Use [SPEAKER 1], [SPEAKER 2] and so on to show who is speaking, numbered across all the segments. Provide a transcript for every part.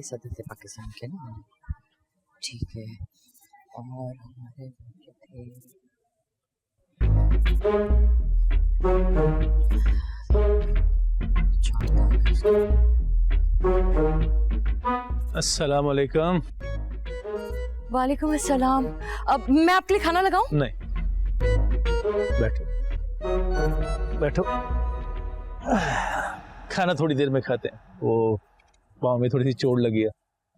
[SPEAKER 1] सारे सदस्य पाकिस्तान के ना, ठीक है। और हमारे
[SPEAKER 2] अस्सलाम वालेकुम।
[SPEAKER 3] वालेकुम अस्सलाम। अब मैं आपके लिए खाना लगाऊं?
[SPEAKER 2] नहीं, बैठो बैठो, खाना थोड़ी देर में खाते हैं। वो पाँव में थोड़ी सी चोट लगी है,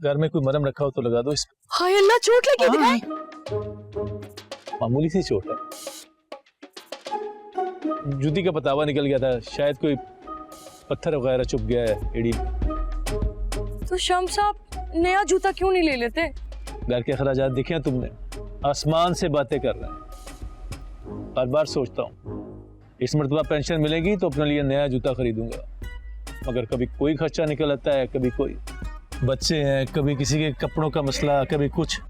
[SPEAKER 2] घर में कोई मरहम रखा हो तो लगा दो इस।
[SPEAKER 3] हाय अल्लाह, चोट लगी है दिखाएं।
[SPEAKER 2] मामूली सी चोट है, जूती का पतावा निकल गया था, शायद कोई पत्थर वगैरह चुभ गया है एड़ी।
[SPEAKER 3] तो शम्स साहब नया जूता क्यों नहीं ले लेते?
[SPEAKER 2] घर के अखराजात देखे हैं तुमने? आसमान से बातें कर रहे हैं। बार बार सोचता हूँ इस मरतबा पेंशन मिलेगी तो अपने लिए नया जूता खरीदूंगा, मगर कभी कोई खर्चा निकल आता है, कभी कोई बच्चे हैं, कभी किसी के कपड़ों का मसला, कभी कुछ।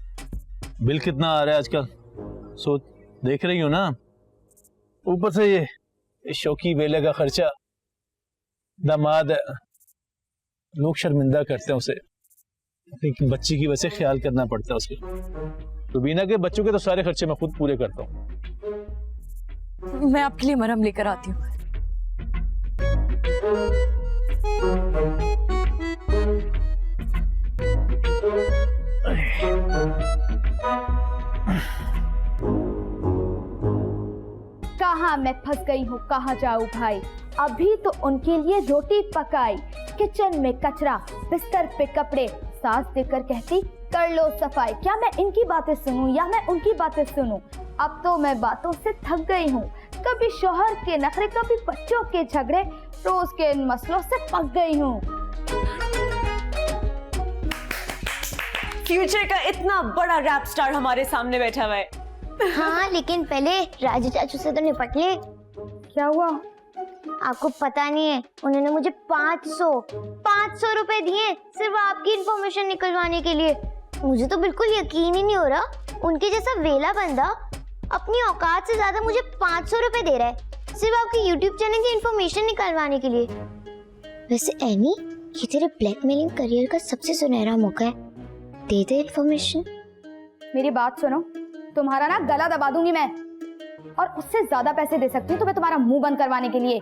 [SPEAKER 2] बिल कितना आ रहा है आजकल, सोच देख रही हो ना। ऊपर से ये शौकी बेले का खर्चा, दामाद है, लोग शर्मिंदा करते हैं उसे, अपनी बच्ची की वजह से ख्याल करना पड़ता है उसके। रुबीना के बच्चों के तो सारे खर्चे मैं खुद पूरे करता हूँ।
[SPEAKER 3] मैं आपके लिए मरहम लेकर आती हूँ।
[SPEAKER 4] कहाँ मैं फंस गई हूँ, कहाँ जाऊँ भाई। अभी तो उनके लिए रोटी पकाई, किचन में कचरा, बिस्तर पे कपड़े, सास देकर कहती कर लो सफाई। क्या मैं इनकी बातें सुनूं या मैं उनकी बातें सुनूं? अब तो मैं बातों से थक गई हूँ। कभी शौहर के नखरे, कभी बच्चों के झगड़े, रोज के इन मसलों से पक गई हूँ।
[SPEAKER 5] फ्यूचर का इतना बड़ा रैप स्टार हमारे सामने बैठा हुआ है।
[SPEAKER 6] हाँ, लेकिन पहले राजू चाचू से तो निपट ले।
[SPEAKER 4] क्या हुआ?
[SPEAKER 6] आपको पता नहीं है, उन्होंने मुझे 500 रुपए दिए सिर्फ आपकी इंफॉर्मेशन निकलवाने के लिए। मुझे तो बिल्कुल यकीन ही नहीं हो रहा, उनके जैसा वेला बंदा अपनी औकात से ज्यादा मुझे 500 रुपए दे रहा है सिर्फ आपके YouTube चैनल की इंफॉर्मेशन निकलवाने के लिए। वैसे एनी, ये तेरे ब्लैकमेलिंग करियर का सबसे सुनहरा मौका है, दे दे इंफॉर्मेशन।
[SPEAKER 4] मेरी बात सुनो, तुम्हारा ना गला दबा दूंगी मैं, और उससे ज्यादा पैसे दे सकती हूँ तुम्हें तुम्हारा मुंह बंद करवाने के लिए।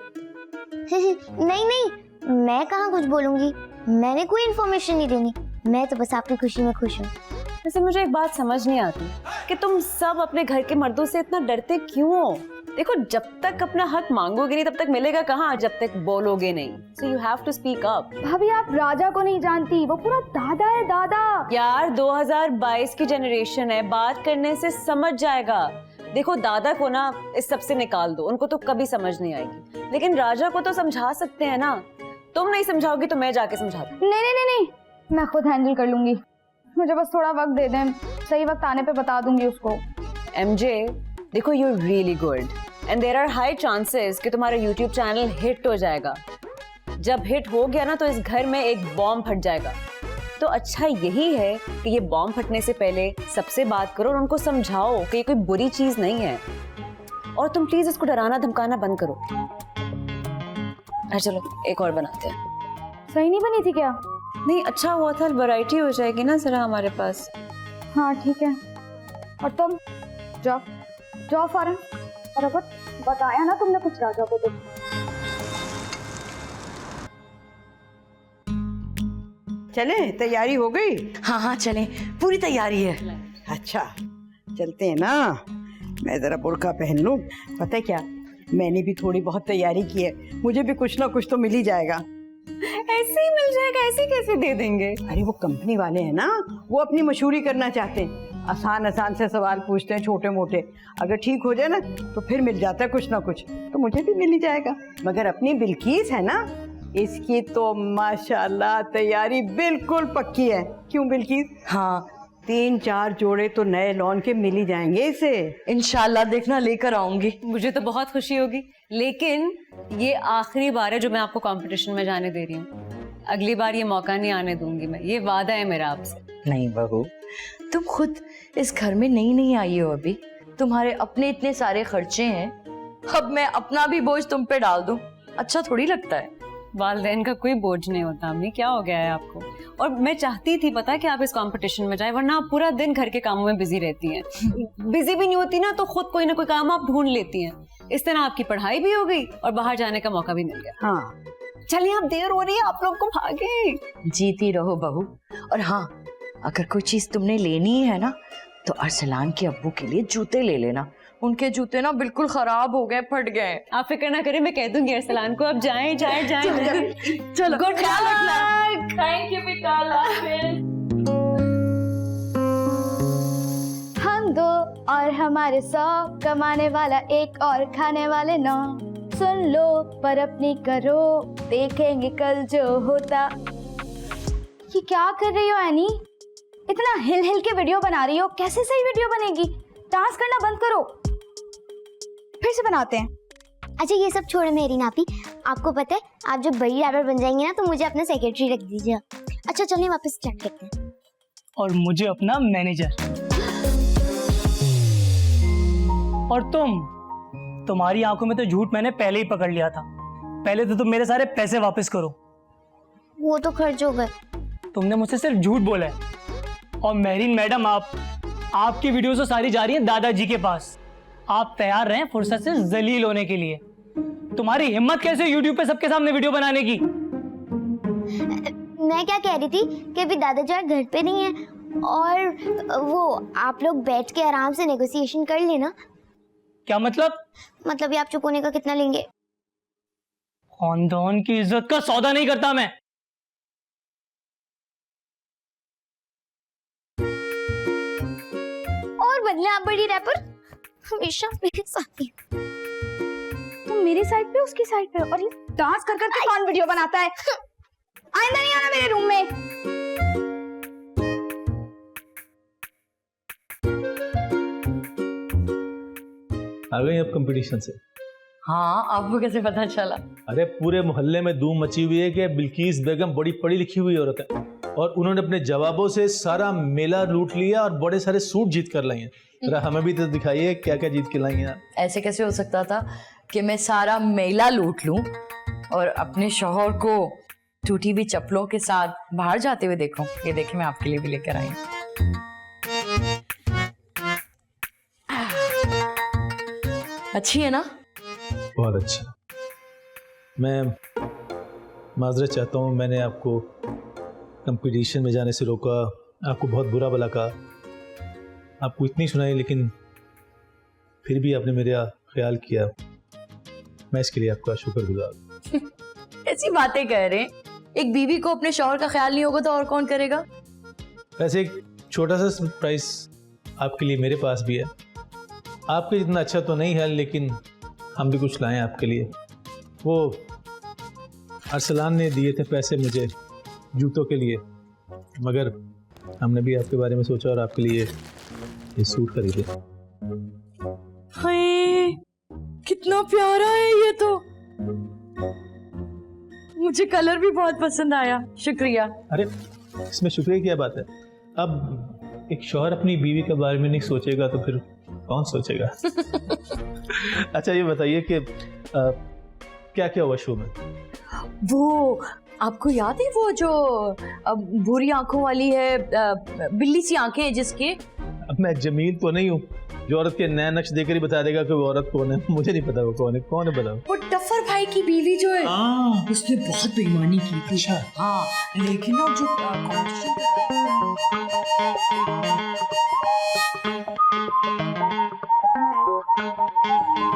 [SPEAKER 6] नहीं नहीं, मैं कहाँ कुछ बोलूंगी, मैंने कोई इन्फॉर्मेशन नहीं देनी, मैं तो बस आपकी खुशी में खुश हूँ।
[SPEAKER 5] वैसे मुझे एक बात समझ नहीं आती कि तुम सब अपने घर के मर्दों से इतना डरते क्यों हो? देखो, जब तक अपना हक मांगोगे नहीं तब तक मिलेगा कहाँ, जब तक बोलोगे नहीं। So you have to speak up।
[SPEAKER 4] भाभी आप राजा को नहीं जानती, वो पूरा दादा है, दादा।
[SPEAKER 5] यार 2022 की जनरेशन है, बात करने से समझ जाएगा। देखो, दादा को ना इस सब से निकाल दो, उनको तो कभी समझ नहीं आएगी, लेकिन राजा को तो समझा सकते हैं ना। तुम नहीं समझाओगी तो मैं जाके समझा दूँ।
[SPEAKER 4] नहीं नहीं नहीं नहीं, मैं खुद हैंडल कर लूंगी, मुझे बस थोड़ा वक्त दे दें, सही वक्त आने पे बता दूंगी उसको।
[SPEAKER 5] MJ, देखो, you're really good and there are high chances कि तुम्हारा YouTube चैनल हिट हो जाएगा। जब हिट हो गया ना तो इस घर में एक बॉम्ब फट जाएगा। तो अच्छा यही है कि ये बॉम्ब फटने से पहले सबसे बात करो और उनको समझाओ कि ये कोई बुरी चीज नहीं है। और तुम प्लीज इसको डराना धमकाना बंद करो। चलो एक और बनाते हैं।
[SPEAKER 4] सही नहीं बनी थी क्या?
[SPEAKER 5] नहीं, अच्छा हुआ था, वैरायटी हो जाएगी ना जरा हमारे पास।
[SPEAKER 4] हाँ ठीक है। और तुम जाओ जाओ फौरन, और अब बताया ना तुमने कुछ राजा को तो।
[SPEAKER 7] चले, तैयारी हो गई?
[SPEAKER 8] हाँ हाँ चलें, पूरी तैयारी है।
[SPEAKER 7] अच्छा चलते हैं ना। मैं जरा बुर्का पहन लूं। पता है क्या, मैंने भी थोड़ी बहुत तैयारी की है, मुझे भी कुछ ना कुछ तो मिल ही जाएगा।
[SPEAKER 5] ऐसे ही मिल जाएगा? ऐसे कैसे दे देंगे?
[SPEAKER 7] अरे वो कंपनी वाले हैं ना, वो अपनी मशहूरी करना चाहते हैं, आसान आसान से सवाल पूछते हैं, छोटे मोटे। अगर ठीक हो जाए ना तो फिर मिल जाता है कुछ ना कुछ, तो मुझे भी मिल ही जाएगा। मगर अपनी बिल्कीस है ना, इसकी तो माशाल्लाह तैयारी बिल्कुल पक्की है। क्यों बिल्कीस?
[SPEAKER 8] हाँ
[SPEAKER 7] 3-4 जोड़े तो नए लॉन के मिल ही जाएंगे इसे।
[SPEAKER 8] इंशाल्लाह, देखना लेकर आऊंगी।
[SPEAKER 5] मुझे तो बहुत खुशी होगी, लेकिन ये आखिरी बार है जो मैं आपको कंपटीशन में जाने दे रही हूँ। अगली बार ये मौका नहीं आने दूंगी मैं, ये वादा है मेरा आपसे।
[SPEAKER 8] नहीं बहू, तुम खुद इस घर में नई नहीं आई हो अभी, तुम्हारे अपने इतने सारे खर्चे हैं, अब मैं अपना भी बोझ तुम पे डाल दूं, अच्छा थोड़ी लगता है।
[SPEAKER 5] वालिदैन का कोई बोझ नहीं होता अम्मी, क्या हो गया है आपको? और मैं चाहती थी पता कि आप इस कंपटीशन में जाए, वरना आप पूरा दिन घर के कामों में बिजी रहती हैं। बिजी भी नहीं होती ना तो खुद कोई ना कोई काम आप ढूंढ लेती हैं। इस तरह आपकी पढ़ाई भी हो गई और बाहर जाने का मौका भी मिल गया।
[SPEAKER 7] हाँ,
[SPEAKER 5] चलिए आप देर हो रही है, आप लोग को भागे।
[SPEAKER 8] जीती रहो बहू। और हाँ, अगर कोई चीज तुमने लेनी है ना तो अरसलान के अब्बू के लिए जूते ले लेना। उनके जूते ना बिल्कुल खराब हो गए, फट गए।
[SPEAKER 5] आप फिक्र ना करें, मैं कह दूंगी अरसलान को। अब जाएं जाएं जाएं।
[SPEAKER 8] चलो
[SPEAKER 5] गुड ख्याल रखना।
[SPEAKER 3] थैंक यू बिकाला।
[SPEAKER 4] हम दो और हमारे 100, कमाने वाला एक और खाने वाले 9। सुन लो पर अपनी करो, देखेंगे कल जो होता। ये क्या कर रही हो एनी? इतना हिल हिल के वीडियो बना रही हो, कैसे सही वीडियो बनेगी? डांस करना बंद करो, फिर से बनाते हैं।
[SPEAKER 6] अच्छा ये सब छोड़ो मेरी नापी, आपको पता है आप जब बड़ी रैपर बन जाएंगे ना तो मुझे अपना सेक्रेटरी रख दीजिए। अच्छा चलिए वापस स्टार्ट करते हैं।
[SPEAKER 9] और मुझे अपना मैनेजर। और तुम्हारी आंखों में तो झूठ मैंने पहले ही पकड़ लिया था। पहले तो तुम मेरे सारे पैसे वापस करो।
[SPEAKER 6] वो तो खर्च हो गए।
[SPEAKER 9] तुमने मुझसे सिर्फ झूठ बोला है। और मेहरीन मैडम, आपकी वीडियोस तो सारी जा रही है दादाजी के पास। आप तैयार रहें फुर्सत से जलील होने के लिए। तुम्हारी हिम्मत कैसे यूट्यूब पे सबके सामने वीडियो बनाने की?
[SPEAKER 6] मैं क्या कह रही थी कि अभी दादाजी घर पे नहीं है और वो आप लोग बैठ के आराम से नेगोशिएशन कर लेना।
[SPEAKER 9] क्या मतलब?
[SPEAKER 6] मतलब ये आप चुप होने का कितना लेंगे?
[SPEAKER 9] खानदान की इज्जत का सौदा नहीं करता मैं।
[SPEAKER 6] और बदले आप बड़ी रैपर हमेशा मेरे साथ ही।
[SPEAKER 4] तुम मेरी साइड पे उसकी साइड पे, और ये डांस कर करके कौन वीडियो बनाता है? आइंदा नहीं आना मेरे रूम में।
[SPEAKER 2] आ गई अब कंपटीशन से?
[SPEAKER 8] हाँ, आपको कैसे पता चला?
[SPEAKER 2] अरे पूरे मोहल्ले में धूम मची हुई है कि बिल्किस बेगम बड़ी पढ़ी लिखी हुई औरत है और उन्होंने अपने जवाबों से सारा मेला लूट लिया और बड़े सारे सूट जीत कर लाई हैं। जरा हमें भी तो दिखाइए क्या क्या जीत के लाई हैं।
[SPEAKER 8] ऐसे कैसे हो सकता था कि मैं सारा मेला लूट लूं और अपने शौहर को टूटी हुई चप्पलों के साथ बाहर जाते हुए देखूं? ये देखिए मैं आपके लिए भी लेकर आई हूं। अच्छी है ना?
[SPEAKER 2] बहुत अच्छा। मैं माजरत चाहता हूँ, मैंने आपको कंपटीशन में जाने से रोका, आपको बहुत बुरा भला कहा, आपको इतनी सुनाई, लेकिन फिर भी आपने मेरा ख्याल किया। मैं इसके लिए आपका शुक्रगुजार।
[SPEAKER 8] ऐसी बातें कह रहे हैं, एक बीवी को अपने शौहर का ख्याल नहीं होगा तो और कौन करेगा?
[SPEAKER 2] वैसे एक छोटा सा सरप्राइज आपके लिए मेरे पास भी है। आपके जितना अच्छा तो नहीं है, लेकिन हम भी कुछ लाए आपके लिए। वो अरसलान ने दिए थे पैसे मुझे जूतों के लिए, मगर हमने भी आपके बारे में सोचा और आपके लिए ये सूट खरीदे।
[SPEAKER 8] हाय, कितना प्यारा है ये तो। मुझे कलर भी बहुत पसंद आया, शुक्रिया।
[SPEAKER 2] अरे इसमें शुक्रिया की क्या बात है? अब एक शौहर अपनी बीवी के बारे में नहीं सोचेगा तो फिर कौन सोचेगा? अच्छा ये बताइए कि क्या क्या हुआ शो में?
[SPEAKER 8] वो आपको याद है वो जो बुरी आंखों वाली है, बिल्ली सी आंखें हैं जिसके?
[SPEAKER 2] अब मैं जमील तो नहीं हूँ जो औरत के नए नक्श देकर ही बता देगा कि वो औरत कौन है। मुझे नहीं पता वो कौन है। कौन है बताओ?
[SPEAKER 8] वो टफर भाई की बीवी जो है, उसने बहुत बेईमानी की थी।
[SPEAKER 2] अच्छा।
[SPEAKER 8] हाँ, लेकिन ना जो